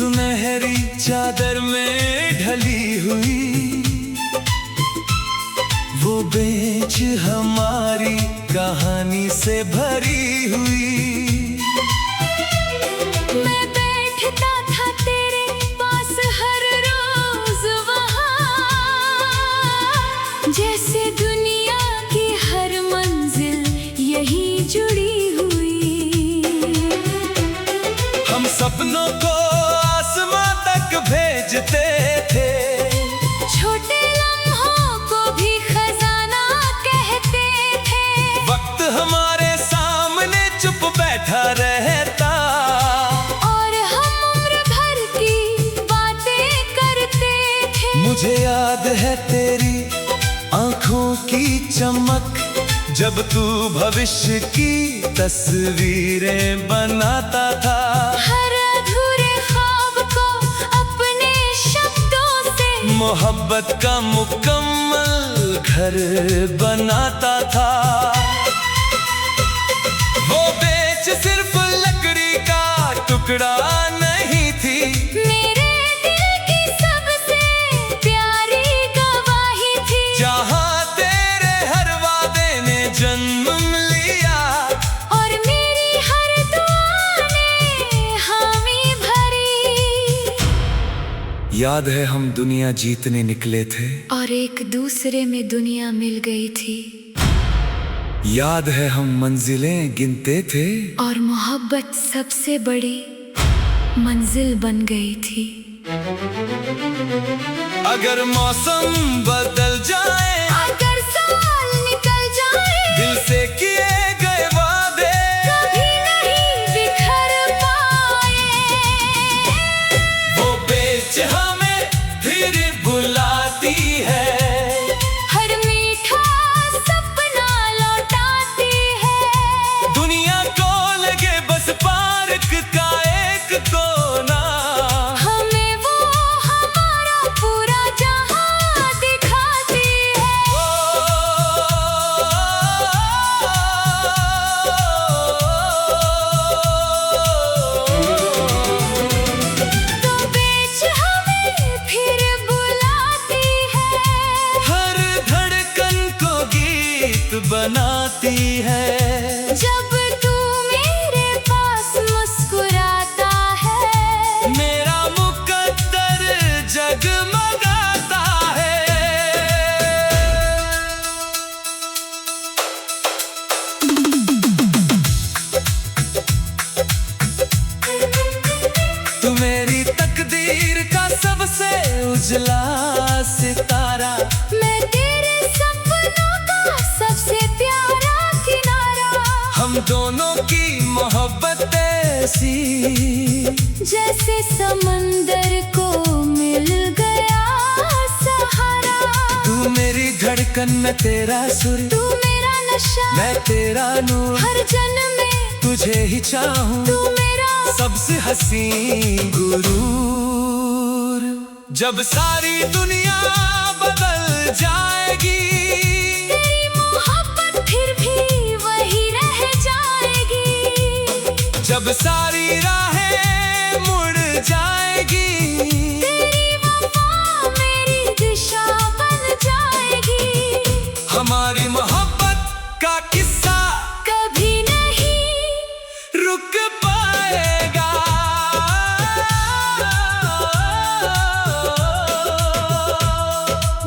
सुनहरी चादर में ढली हुई वो बेंच हमारी कहानी से भरी हुई। मैं बैठता था तेरे पास हर रोज वहाँ, जैसे दुनिया की हर मंजिल यही जुड़ी हुई। हम सपनों को आसमां तक भेजते थे, छोटे लम्हों को भी खजाना कहते थे। वक्त हमारे सामने चुप बैठा रहता और हम उम्र भर की बातें करते थे। मुझे याद है तेरी आंखों की चमक, जब तू भविष्य की तस्वीरें बनाता था। हर अधूरे ख्वाब को अपने शब्दों से मोहब्बत का मुकम्मल घर बनाता था। वो बेंच सिर्फ लकड़ी का टुकड़ा नहीं थी, मेरे दिल की सबसे प्यारी गवाही थी। जहाँ तेरे हर वादे ने जन्म लिया और मेरी हर दुआ ने हामी भरी। याद है हम दुनिया जीतने निकले थे, और एक दूसरे में दुनिया मिल गई थी। याद है हम मंजिलें गिनते थे, और मोहब्बत सबसे बड़ी मंजिल बन गई थी। अगर मौसम बदल जाए, अगर साल निकल जाए, दिल से किए गए वादे कभी नहीं बिखर पाए। वो बेंच हमें फिर बुलाती है, हर मीठा सपना लौटाती है। दुनिया को लगे बस पार्क का एक कोना, हमें वो हमारा पूरा जहां दिखाती है। तो बेच हमें फिर बुलाती है, हर धड़कन को गीत बनाती है। जब तू मेरे पास मुस्कुराता है, मेरा मुकद्दर जगमगाता है। तू मेरी तकदीर का सबसे उजला सितारा, मैं तेरे सपनों का सबसे प्यारा किनारा। हम दोनों की मोहब्बत ऐसी, जैसे समंदर को मिल गया सहारा। तू मेरी धड़कन में तेरा सुर, तू मेरा नशा, मैं तेरा नूर। हर जन्म में तुझे ही चाहूं, तू मेरा सबसे हसीन गुरूर। जब सारी दुनिया बदल जाएगी, तेरी मोहब्बत फिर भी वही रह जाएगी। जब सारी राहें मुड़ जाएगी, तेरी वफा मेरी दिशा बन जाएगी। हमारी मोहब्बत का किस्सा कभी नहीं रुक पाएगा।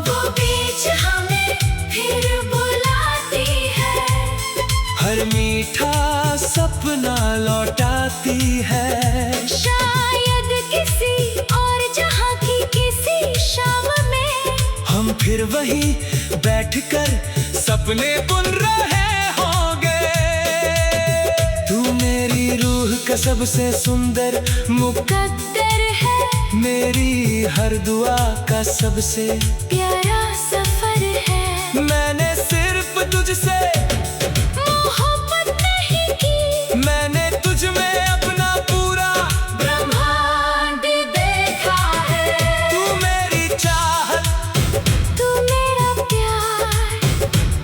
वो बीच हमें फिर बुलाती है, हर मीठा सपना लौटाती है। शायद किसी और जहां की किसी शाम में हम फिर वहीं बैठकर सपने बुन रहे होंगे। तू मेरी रूह का सबसे सुंदर मुकद्दर है, मेरी हर दुआ का सबसे प्यारा सफर है। मैंने सिर्फ तुझसे मोहब्बत नहीं की, मैंने तुझ में अपना पूरा ब्रह्मांड देखा है। तू मेरी चाहत, तू मेरा प्यार,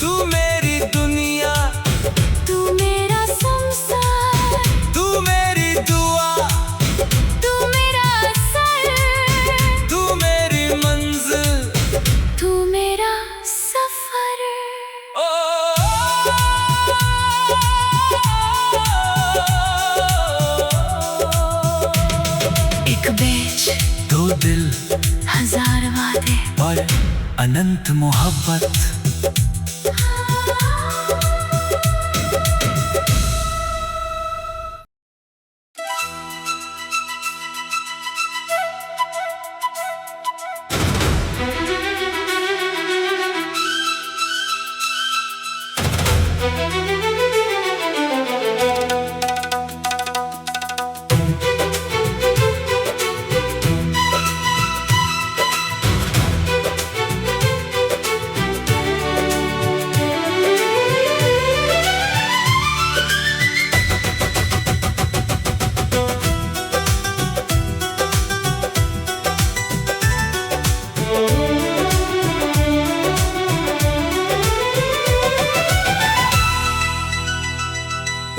तू मेरी दुनिया, तू मेरा संसार, तू मेरी दुआ, तू मेरा बीच दो दिल, हजार वादे और अनंत मोहब्बत।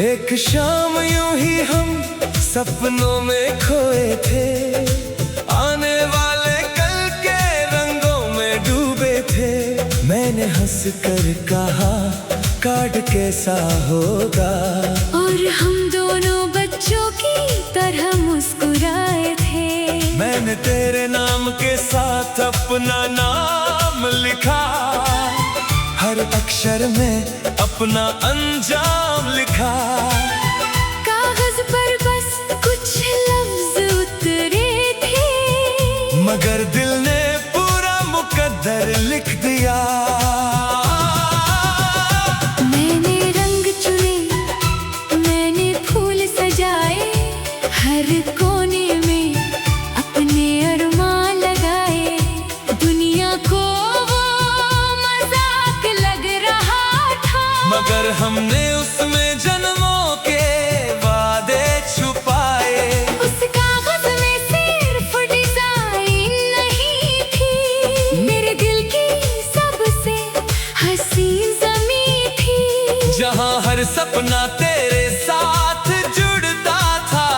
एक शाम यूं ही हम सपनों में खोए थे, आने वाले कल के रंगों में डूबे थे। मैंने हंस कर कहा कार्ड कैसा होगा, और हम दोनों बच्चों की तरह मुस्कुराए थे। मैंने तेरे नाम के साथ अपना नाम लिखा, हर अक्षर में अपना अंजाम लिखा। कागज पर बस कुछ लफ्ज उतरे थे, मगर दिल ने पूरा मुकद्दर लिख दिया। मैंने रंग चुने, मैंने फूल सजाए, हर कोने में अपने अरमान लगाए। दुनिया को मगर हमने उसमें जन्मों के वादे छुपाए। उस कागज में सिर्फ डिजाइन नहीं थी, मेरे दिल की सबसे हसीन ज़मीं थी, जहाँ हर सपना तेरे साथ जुड़ता था,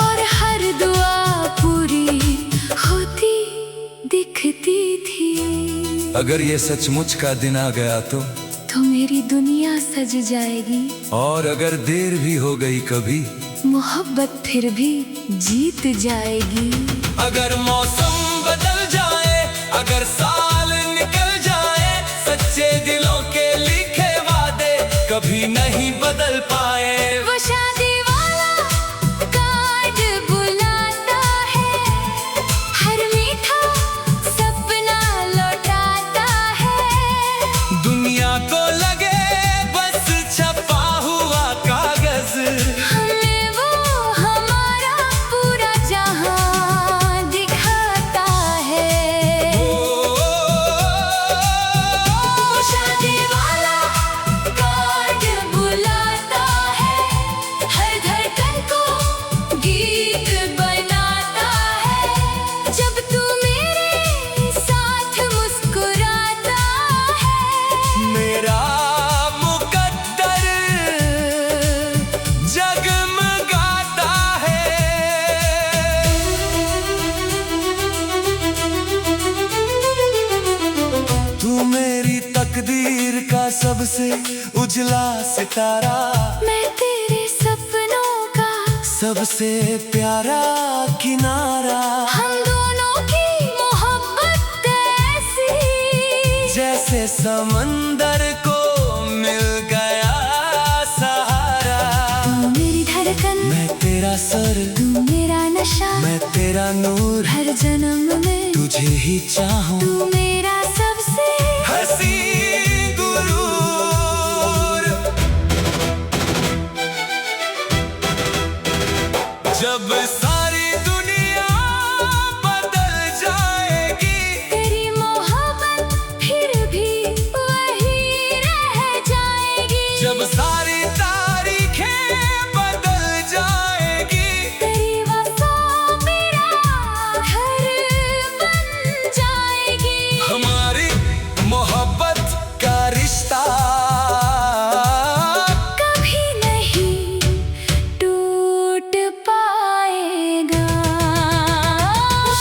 और हर दुआ पूरी होती दिखती थी। अगर ये सचमुच का दिन आ गया तो मेरी दुनिया सज जाएगी, और अगर देर भी हो गई कभी, मोहब्बत फिर भी जीत जाएगी। अगर मौसम बदल जाए, अगर साल निकल जाए, सच्चे दिलों के लिखे वादे कभी नहीं बदल पाए। वो शादी वाला कार्ड बुलाता है, हर मीठा सपना लौटाता है। दुनिया को लगे बस छपा हुआ कागज, हमें वो हमारा पूरा जहां दिखाता है। शादी वाला कार्ड बुलाता है, हर धड़कन को गीत बनाता है। जब तू मेरे साथ मुस्कुराता है, मेरा मुकद्दर जगमगाता है। तू मेरी तकदीर का सबसे उजला सितारा, मैं तेरे सपनों का सबसे प्यारा किनारा। हम दोनों की मोहब्बत ऐसी, जैसे समंदर को मिल गया सहारा। तू मेरी धड़कन, मैं तेरा सर, तू मेरा नशा, मैं तेरा नूर, हर जन्म में तुझे ही चाहूं। तू मेरा सबसे हसीन गुरूर। जब सारी दुनिया बदल जाएगी, तेरी मोहब्बत फिर भी वही रह जाएगी। जब सारी तारीखें बदल जाएगी, तेरी वफा मेरा घर बन जाएगी। हमारी मोहब्बत का रिश्ता कभी नहीं टूट पाएगा।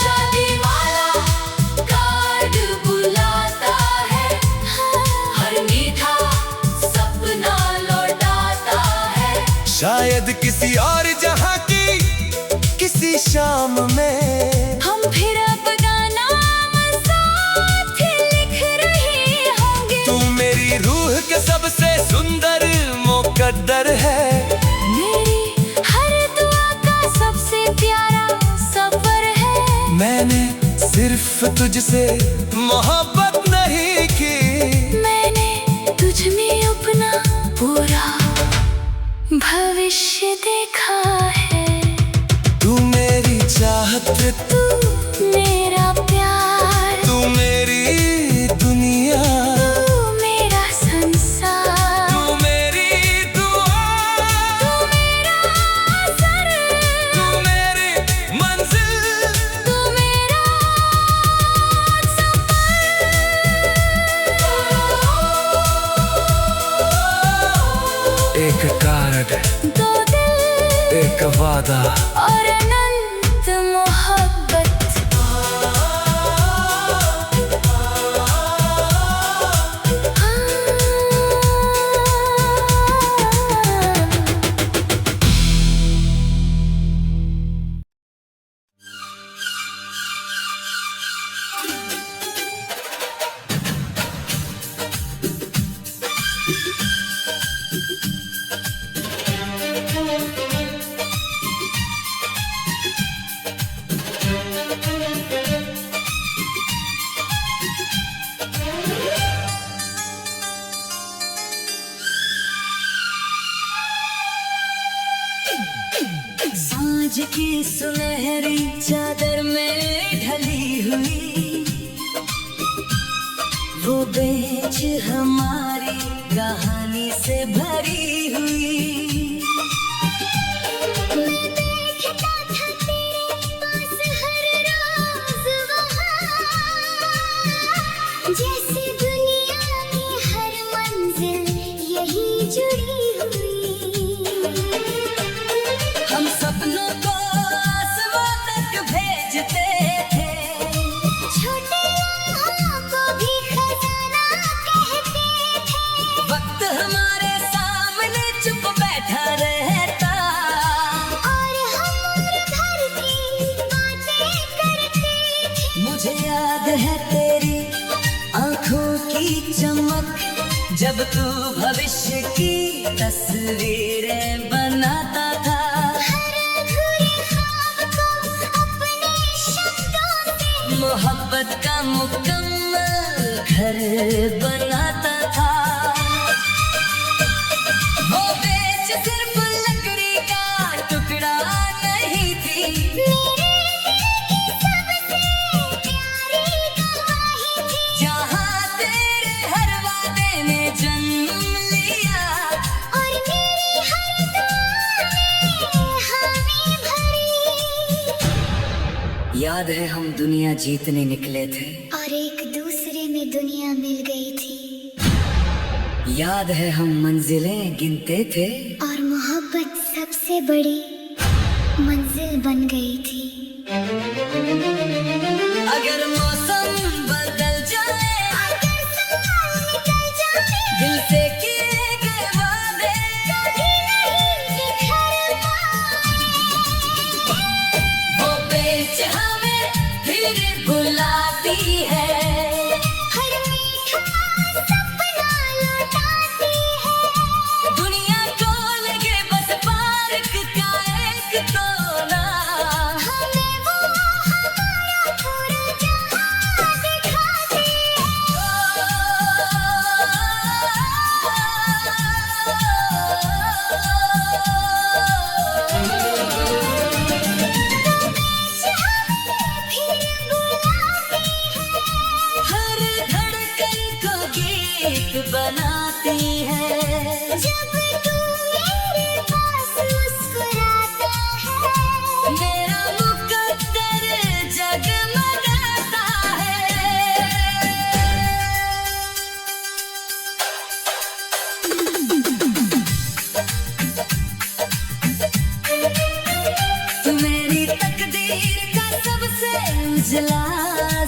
शादी वाला कार्ड बुलाता है, हर मीठा सपना लौटाता है। शायद किसी और जहां की किसी शाम में हम फिर अपना नाम साथ लिख रहे होंगे। तू मेरी रूह के सबसे सुंदर मुकद्दर है। मेरी हर दुआ का सबसे प्यारा सफर है। मैंने सिर्फ तुझसे मोहब्बत नहीं की, मैंने तुझ में अपना पूरा भविष्य देखा है। तू मेरी चाहत, तू मेरा प्यार, तू मेरी दुनिया, तू मेरा संसार, तू मेरी दुआ, तू मेरा सर, तू मेरी मंजिल, तू मेरा एक कार्ड, दो दिल एक वादा और अनंत मोहब्बत। सांझ की सुनहरी चादर में ढली हुई वो बेंच हमारी कहानी से भरी हुई। मैं देखता था तेरे पास हर रोज वहाँ, जैसे दुनिया की हर मंजिल यही जुड़ी हुई। हम सपनों को आसमां तक भेजते थे, छोटे लम्हों को भी खजाना कहते थे। वक्त हमारे सामने चुप बैठा रहता और हम उम्र भर की बातें करते थे। मुझे याद है तेरी आंखों की चमक, जब तू भविष्य की तस्वीरें बनाता था। हर अधूरे ख्वाब को अपने शब्दों से मोहब्बत का मुकम्मल घर बनाता था। वो बेंच सिर्फ लकड़ी का टुकड़ा नहीं थी, मेरे दिल की सबसे प्यारी गवाही थी। जहाँ तेरे हर वादे ने जन्म लिया और मेरी हर दुआ में हामी भरी। याद है हम दुनिया जीतने निकले थे और एक दूसरे में दुनिया मिल गई थी। याद है हम मंजिलें गिनते थे और मोहब्बत सबसे बड़ी मंजिल बन गई थी। अगर मौसम बदल जाए, अगर साल निकल जाए, दिल से किए गए वादे कभी नहीं बिखर पाए। वो बेंच हमें फिर बुलाती है, हर मीठा सपना लौटाती है। दुनिया को लगे बस पार्क का एक कोना, हमें वो हमारा पूरा जहां दिखाती है। हर धड़कन को गीत बनाती है। जब तू मेरे पास मुस्कुराता है, मेरा मुकद्दर जगमगाता है। तू मेरी तकदीर का सबसे उजला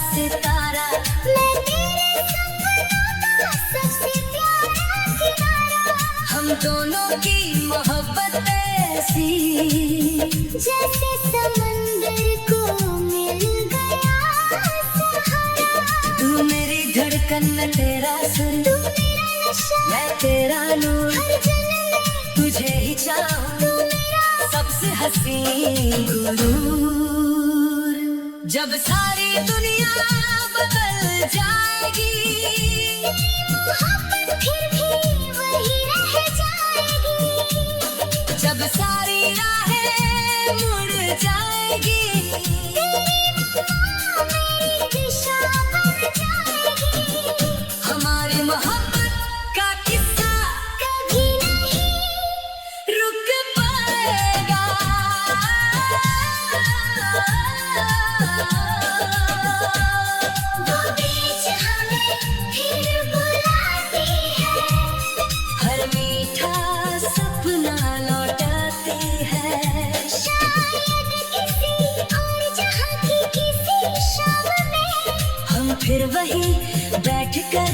सितारा, मैं तेरे सपनों का सबसे प्यारा किनारा। हम दोनों की मोहब्बत हंसी, जैसे समंदर को मिल गया सहारा। तू मेरी धड़कन में तेरा सुर, तू मेरा नशा, मैं तेरा नूर, हर जन्म में तुझे ही चाहूं, तू मेरा सबसे हसीन गुरूर। जब सारी दुनिया बदल जाएगी, मोहब्बत फिर भी वही रह जाएगी। जब सारी राहें मुड़ जाएगी, तेरी मम्मा मेरी दिशा बन जाएगी। हमारी मोहब्बत का किस्सा कभी नहीं रुक पाएगा। वो बीच हमें फिर बुलाती है, हर मीठा सपना लौटाती है। शायद किसी और जहां की किसी शाम में हम फिर वहीं बैठकर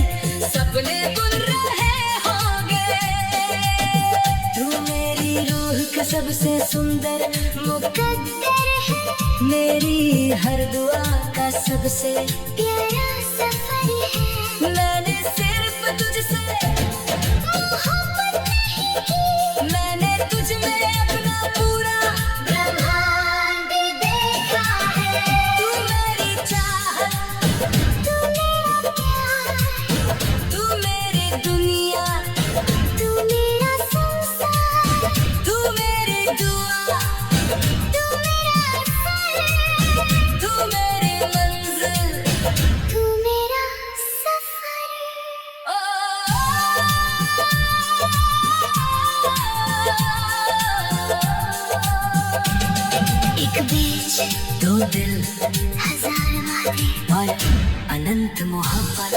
सपने बुन रहे होंगे। तू मेरी रूह का सबसे सुंदर मुकद्दर है, मेरी हर दुआ का सबसे प्यारा सफर है। मैंने सिर्फ तुझसे मोहब्बत नहीं की, मैंने तुझ में अपना पूरा ब्रह्मांड देखा है। तू मेरी चाहत, तू मेरा प्यार, तू मेरी दुनिया, तू मेरा संसार, तू मेरी दुआ, तू मेरा सर, तू मेरी मंजिल, तू मेरा सफर। ओ एक बीच दो दिल, हजार वादे और अनंत मोहब्बत।